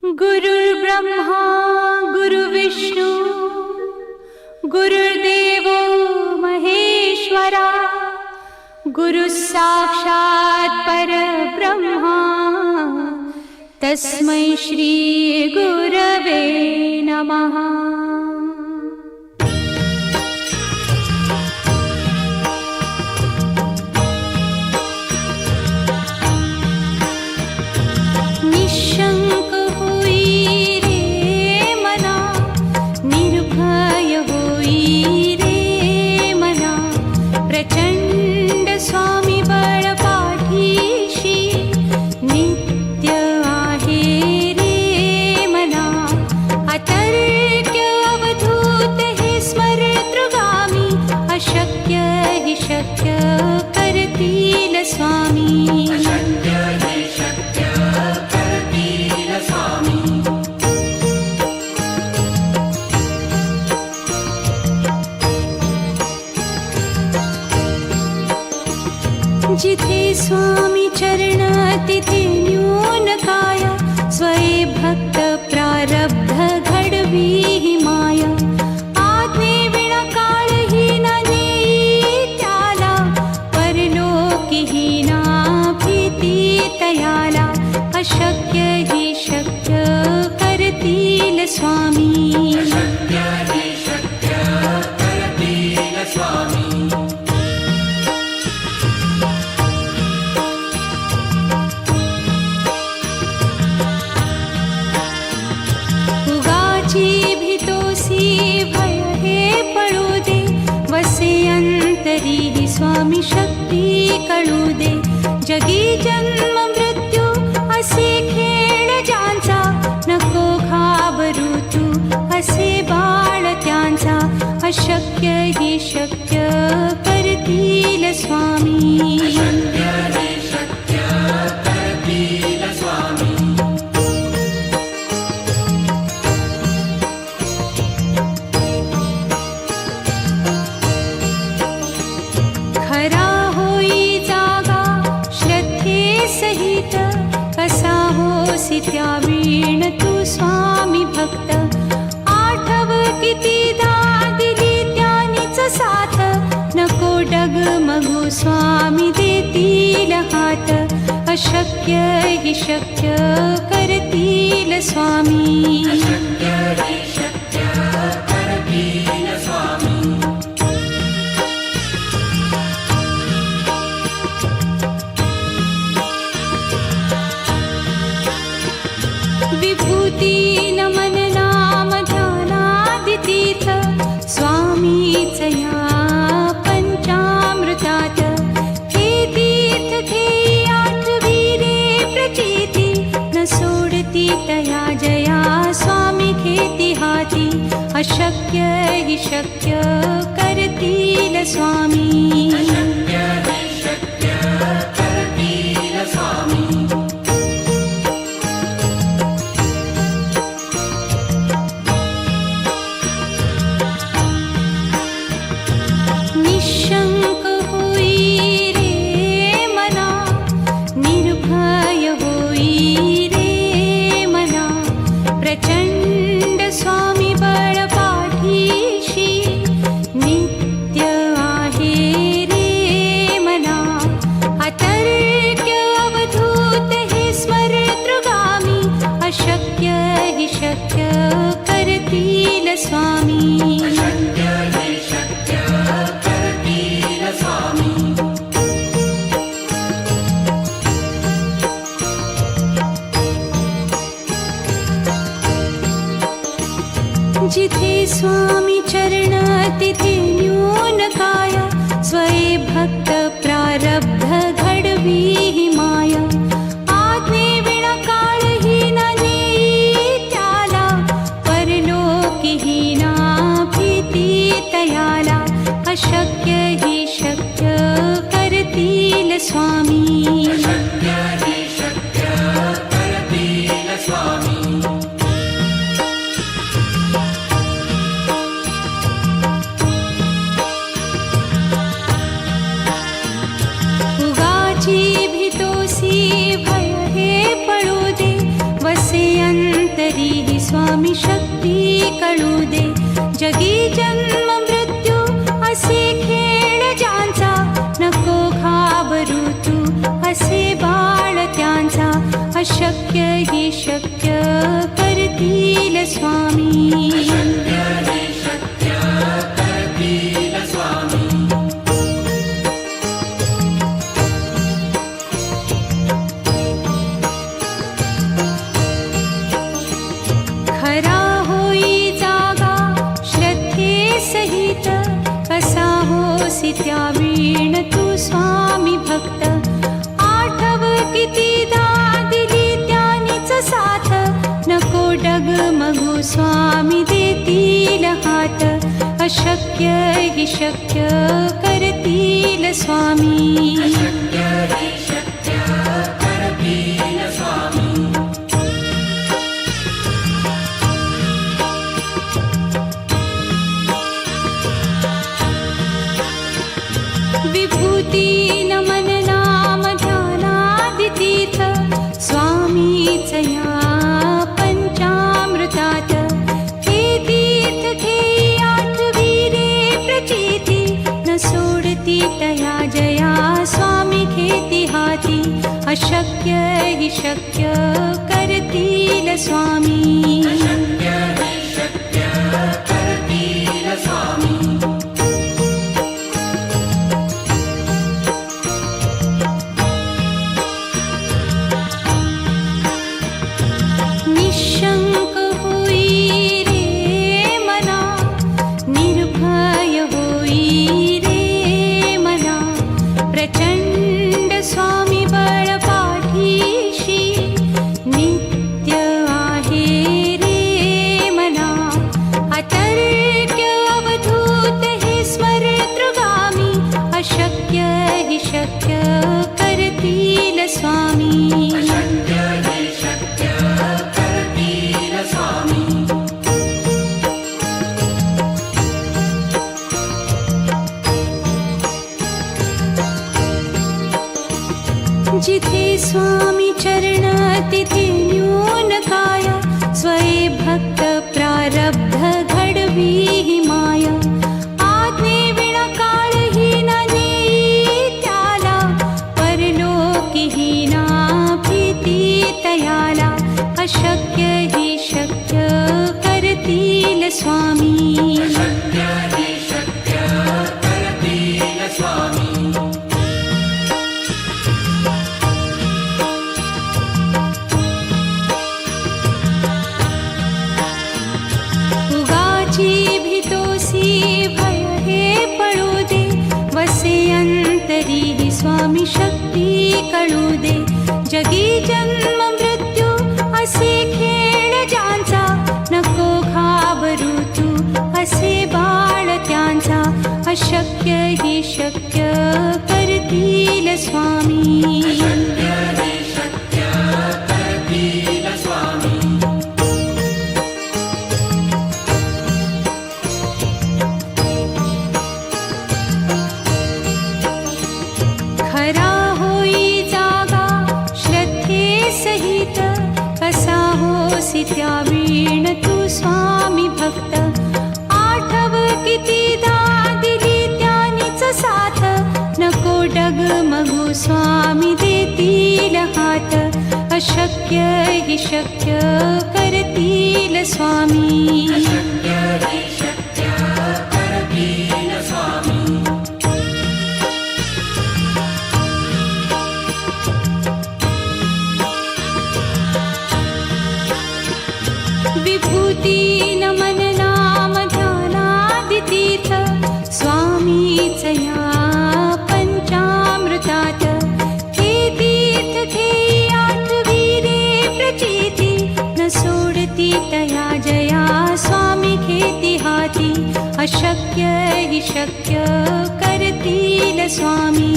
गुरुर्ब्रह्मा गुरुर्विष्णू गुरुर्देवो महेश्वरा गुरुः साक्षात् परब्रह्मा तस्मै श्री गुरवे नमः। निशंक होई रे मना, निर्भय होई रे मना, प्रचंड स्वामी बळ पाठीशी नित्य आहे रे मना। अतर्क्य अवधूत हे स्मरतृगामी, अशक्य हि शक्य करतील स्वामी। जिथे स्वामी चरण तिथे न्यून काया, स्वये भक्त प्रारब्ध घडवी ही माया। आज्ञे विना काळही न नेई त्याला, परलोकी ही ना भीती तयाला। अशक्य ही शक्य करतील स्वामी। अंतरी ही स्वामी शक्ती कळू दे। जगी जन्म मृत्यू असे खेळ ज्यांचा, नको घाबरू तू असे बाळ त्यांचा। अशक्य ही शक्य करतील स्वामी। खरा होई जागा श्रद्धे सहित, कसा होसी त्या वीण तू स्वामी भक्त। आठव कितीदा दिली त्यानीच साथ, नको डगमगू स्वामी देतील हात। अशक्य हि शक्य करतील स्वामी। विभूती नमन नाम ध्यानादितीर्थ, स्वामीच या पंचामृतात। हे तीर्थ घेई आठवी रे प्रचिती, न सोडती तया जया स्वामी घेती हाती। अशक्य हि शक्य करतील स्वामी। निशंक होई रे मना, निर्भय होई रे मना, प्रचंड स्वामी बळ पाठीशी नित्य आहे रे मना। अतर्क्य अवधूत हे स्मरतृगामी, अशक्य हि शक्य करतील स्वामी। जिथे स्वामी चरण तिथे न्यून काया, स्वये भक्त प्रारब्ध घडवी ही माया। आज्ञे विना काळही न नेई त्याला, परलोकी ही ना भीती तयाला। अशक्य ही शक्य करतील स्वामी। उगाची भीतोसी भय हे पळू दे, वसे अंत तरीही स्वामी शक्ती कळू दे. जगी जन्म मृत्यू असे खेळ ज्यांचा, नको घाबरू तू असे बाळ त्यांचा. अशक्य ही शक्य करतील स्वामी. खरा होई जागा श्रद्धे सहित, कसा होसी त्या वीण तू स्वामी भक्त. आठव कितीदा दिली त्यानीच साथ, नको डगमगू स्वामी देतील हात. अशक्य ही शक्य करतील स्वामी. विभूती नमन नाम ध्यानादितीर्थ, स्वामीच या पंचामृतात. हे तीर्थ घेई आठवी रे प्रचिती, न सोडती तया जया स्वामी घेती हाती. अशक्य ही शक्य करतील स्वामी. निशंक होई रे मना, निर्भय होई रे मना. प्रचंड स्वामी बळ पाठीशी, नित्य आहे रे मना. अतर्क्य अवधूत हे स्मरतृगामी, अशक्य हि शक्य करतील स्वामी. जिथे स्वामी चरण तिथे न्यून काया, स्वये भक्त प्रारब्ध घडवी ही माया. आज्ञे विना काळही न नेई त्याला, परलोकी ही ना भीती तयाला. अशक्य ही शक्य करतील स्वामी. भय हे पळू दे, वसे अंतरी ही स्वामी शक्ती कळू दे. जगी जन्म मृत्यू असे खेळ ज्यांचा, नको घाबरू तू असे बाळ त्यांचा. अशक्य ही शक्य करतील स्वामी. खरा होई जागा श्रद्धे सहित, कसा होसी त्या वीण तू स्वामी भक्त. आठव कितीदा दिली त्यानीच साथ, नको डगमगू स्वामी देतील हात. अशक्य हि शक्य करतील स्वामी. विभूती नमन नाम ध्यानादितीर्थ, स्वामीच या पंचामृतात. हे तीर्थ घेई आठवी रे प्रचिती, न सोडती तया जया स्वामी घेती हाती. अशक्य हि शक्य करतील स्वामी.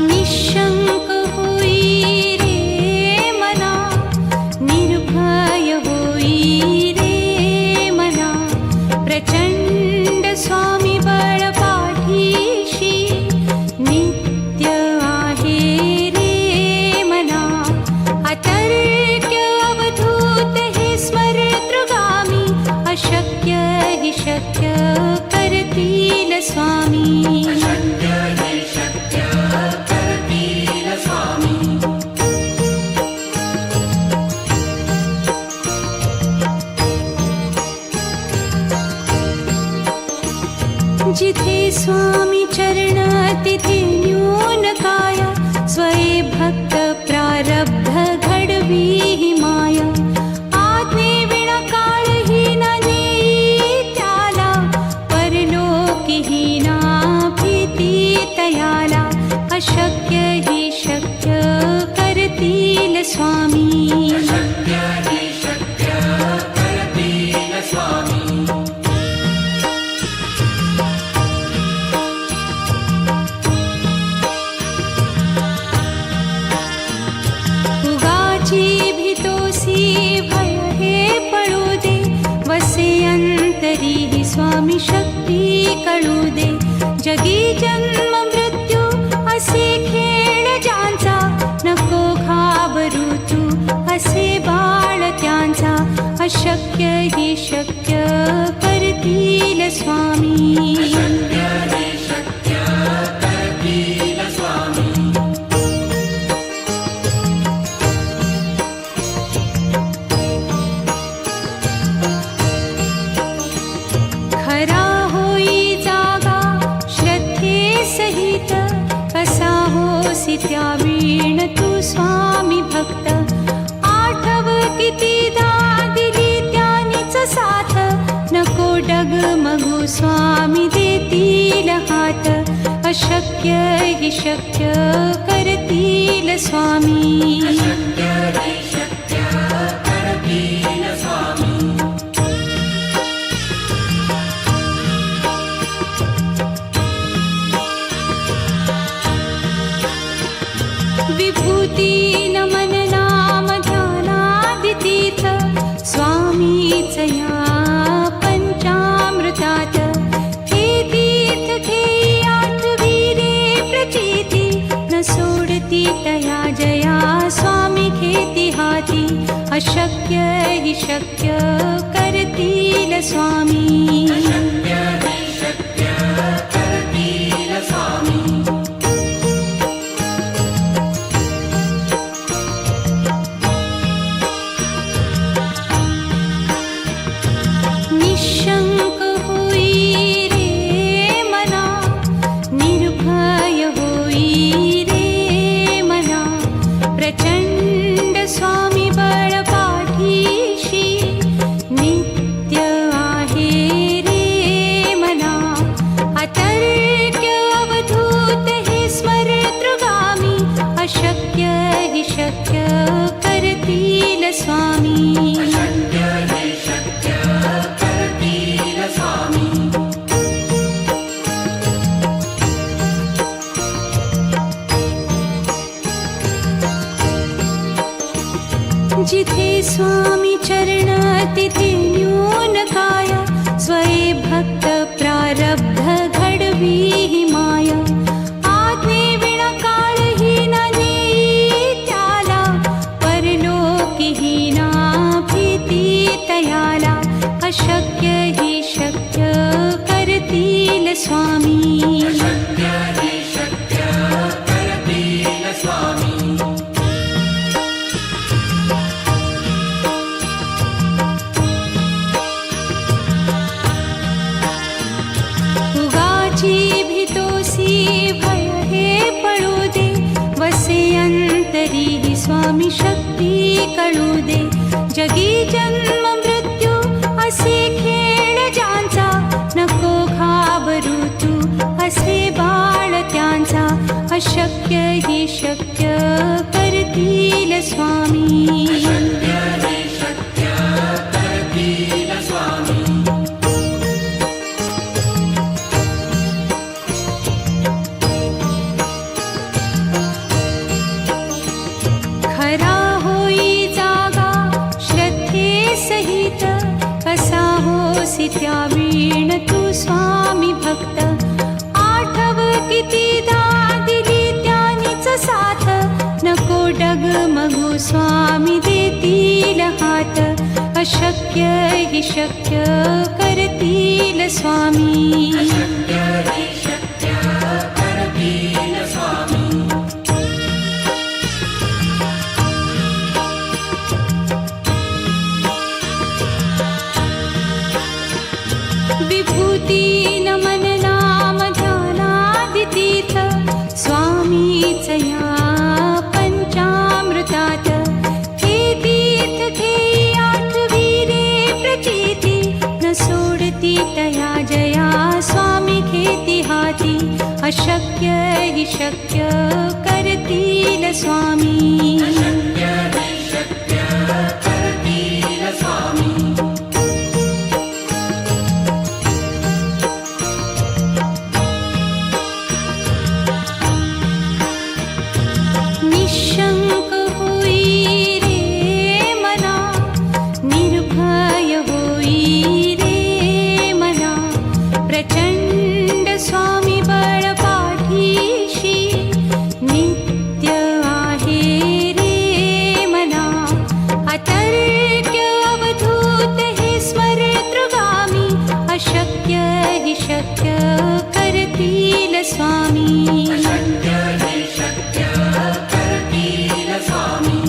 निशंक होई रे मना, निर्भय होई रे शक्य करतील स्वामी. अशक्य हि शक्य करतील स्वामी. जिथे स्वामी चरण तिथे न्यून काया. स्वये भक्त प्रारब्ध घडवी ही माया. आज्ञे विना काळही न नेई त्याला. परलोकीही ना भीती तयाला. अशक्य हि शक्य करतील स्वामी. अशक्य हि शक्य करतील स्वामी. भय हे पळू दे. वसे अंतरी ही स्वामी शक्ती कळू दे. जगी जन्म मृत्यू असे खेळ ज्यांचा. नको घाबरू तू असे बाळ त्यांचा. अशक्य हि शक्य करतील स्वामी. अशक्य हि शक्य करतील स्वामी. खरा होई जागा श्रद्धे सहित. कसा होसी त्या वीण तू स्वामी भक्त. आठव कितीदा दिली त्यानीच साथ. नको डगमगू स्वामी देतील हात. अशक्य हि शक्य करतील स्वामी. अशक्य हि शक्य करतील स्वामी. विभूती नमन नाम ध्यानादितीर्थ. स्वामीच या पंचामृतात. हे तीर्थ घेई आठवी रे प्रचिती. न सोडती तया जया स्वामी घेती हाती. अशक्य हि शक्य करतील स्वामी. अशक्य हि शक्य करतील स्वामी. निशंक होई रे मना. निर्भय होई रे मना. प्रचंड स्वामी बळ पाठीशी. नित्य आहे रे मना. अतर्क्य अवधूत हे स्मरतृगामी. अशक्य हि शक्य करतील स्वामी. अशक्य हि शक्य करतील स्वामी. जिथे स्वामी चरण तिथे न्यून काया. स्वये भक्त प्रारब्ध घडवी ही माया. आज्ञे विना काळही न नेई त्याला. परलोकीही ना भीती तयाला. अशक्य हि शक्य करतील स्वामी. अशक्य हि शक्य करतील स्वामी. उगाची भीतोसी भय हे पळू दे. वसे अंतरी ही स्वामी शक्ती कळू दे. जगी जन्म मृत्यू असे खेळ ज्यांचा. नको घाबरू तू असे बाळ त्यांचा. अशक्य हि शक्य करतील स्वामी. अशक्य हि शक्य करतील स्वामी. खरा होई जागा श्रद्धे सहित. कसा होसी त्या वीण तू स्वामी भक्त. आठव कितीदा दिली त्यानीच साथ. नको डगमगू स्वामी देतील हात. अशक्य हि शक्य करतील करतील स्वामी. अशक्य हि शक्य करतील स्वामी. विभूती नमन नाम ध्यानादितीर्थ स्वामीच या पंचामृतात. हे तीर्थ घेई आठविरे प्रचिती न सोडती तया जया स्वामी घेती हाती. अशक्य हि शक्य करतील स्वामी. अशक्य हि शक्य करतील स्वामी. निशंक होई रे मना, निर्भय होई रे मना. प्रचंड स्वामी बळ पाठीशी नित्य आहे रे मना. अतर्क्य अवधूत हे स्मरतृगामी. अशक्य हि शक्य करतील स्वामी. अशक्य हि शक्य करतील स्वामी.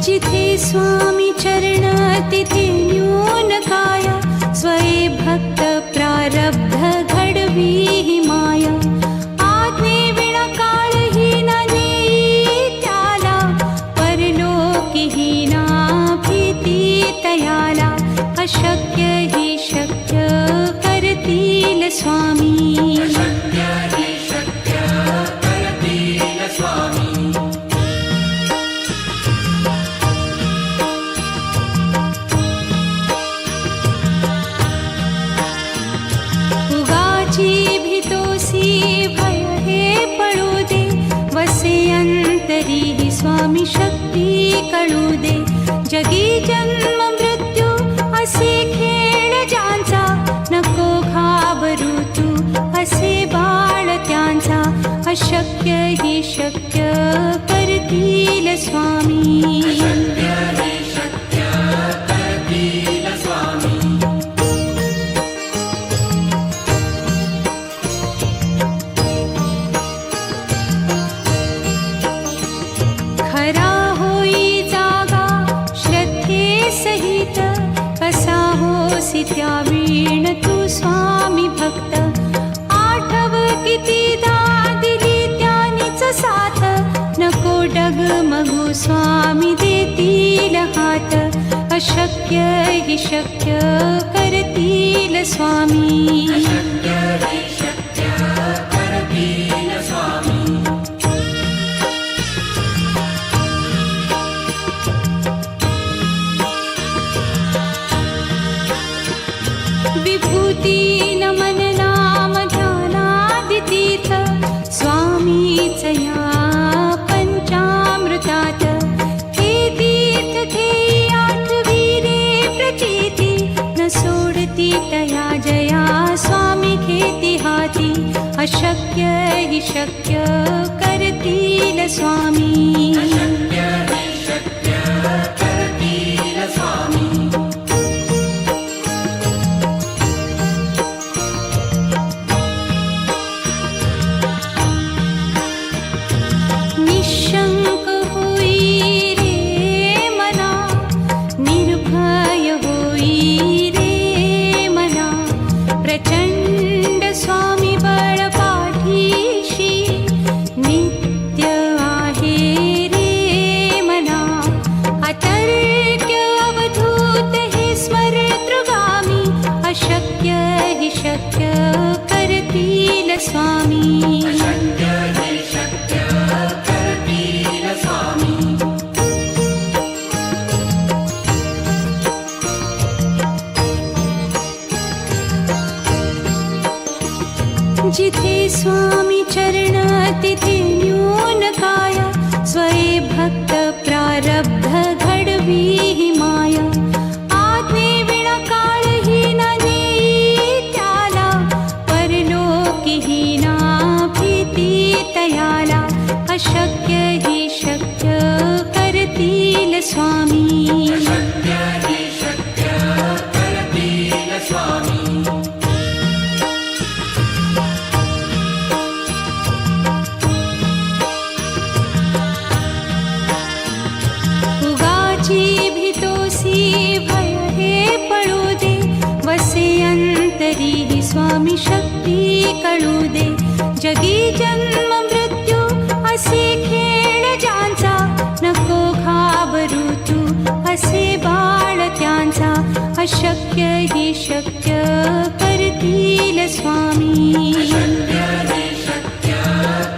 जिथे स्वामी चरण तिथे न्यून काया. स्वये भक्त प्रारब्ध घडवी ही माया. आज्ञे विना काळही न नेई त्याला. परलोकीही ना भीती तयाला. अशक्य हि शक्य करतील स्वामी. अशक्य हि शक्य करतील स्वामी. उगाची भीतोसी भय हे पळू दे. वसे अंतरी ही स्वामी शक्ती कळू दे. जगी जन्म मृत्यू असे खेळ ज्यांचा. नको घाबरू तू असे बाळ त्यांचा. अशक्य हि शक्य करतील स्वामी. अशक्य हि शक्य करतील स्वामी. खरा होई जागा श्रद्धे सहित. कसा होसी त्या वीण तू स्वामी भक्त. आठव कितीदा दिली त्यानीच साथ. नको डगमगू स्वामी देतील हात. अशक्य हि शक्य करतील स्वामी. अशक्य हि शक्य करतील स्वामी. विभूती नमन नाम ध्यानादितीर्थ स्वामीच या पंचामृतात. हे तीर्थ घेई आठविरे प्रचिती न सोडती तया जया स्वामी घेती हाती. अशक्य हि शक्य करतील स्वामी. अशक्य हि शक्य करतील स्वामी. निशंक होई रे मना, निर्भय होई रे मना. प्रचंड स्वामी बळ पाठीशी नित्य आहे रे मना. अतर्क्य अवधूत हे स्मरतृगामी. अशक्य हि शक्य करतील स्वामी. अशक्य हि शक्य करतील स्वामी. जिथे स्वामी चरण तिथे न्यून काया. स्वये भक्त प्रारब्ध घडवी ही माया. आज्ञे विना काळही न नेई त्याला. परलोकीही ना भीती तयाला. अशक्य स्वामी शक्य हि शक्य करतील स्वामी उगाची भीतोसी भय हे पळू दे वसे अंतरी ही स्वामी शक्ती कळू दे जगी जन्म मृत्यू असे खेळ ज्यांचा नको घाबरू तू असे बाळ त्यांचा अशक्य ही शक्य करतील स्वामी शक्य हि शक्य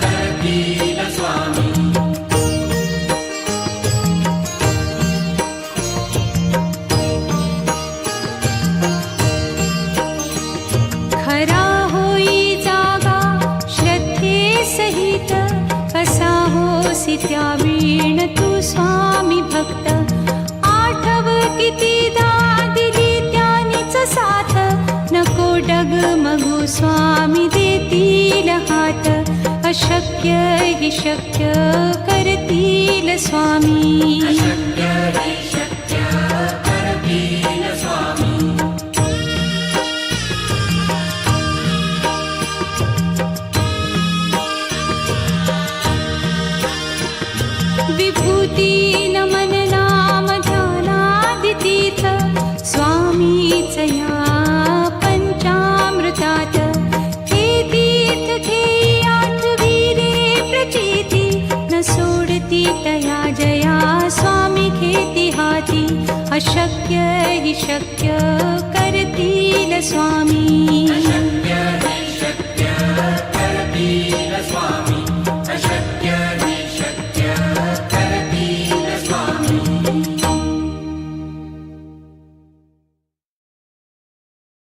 करतील स्वामी खरा होई जागा श्रद्धे सहित कसा होसी त्या वीण तू स्वामी भक्त आठव कितीदा दिली त्यानीच साथ नको डगमगू स्वामी देतील हात अशक्य हि शक्य करतील स्वामी शक्य हि शक्य करतील स्वामी विभूती नमन नाम ध्यानादितीर्थ स्वामीच या पंचामृतात हे तीर्थ घेई आठवी रे प्रचिती न सोडती तया जया स्वामी घेती हाती अशक्य हि शक्य करतील स्वामी शक्य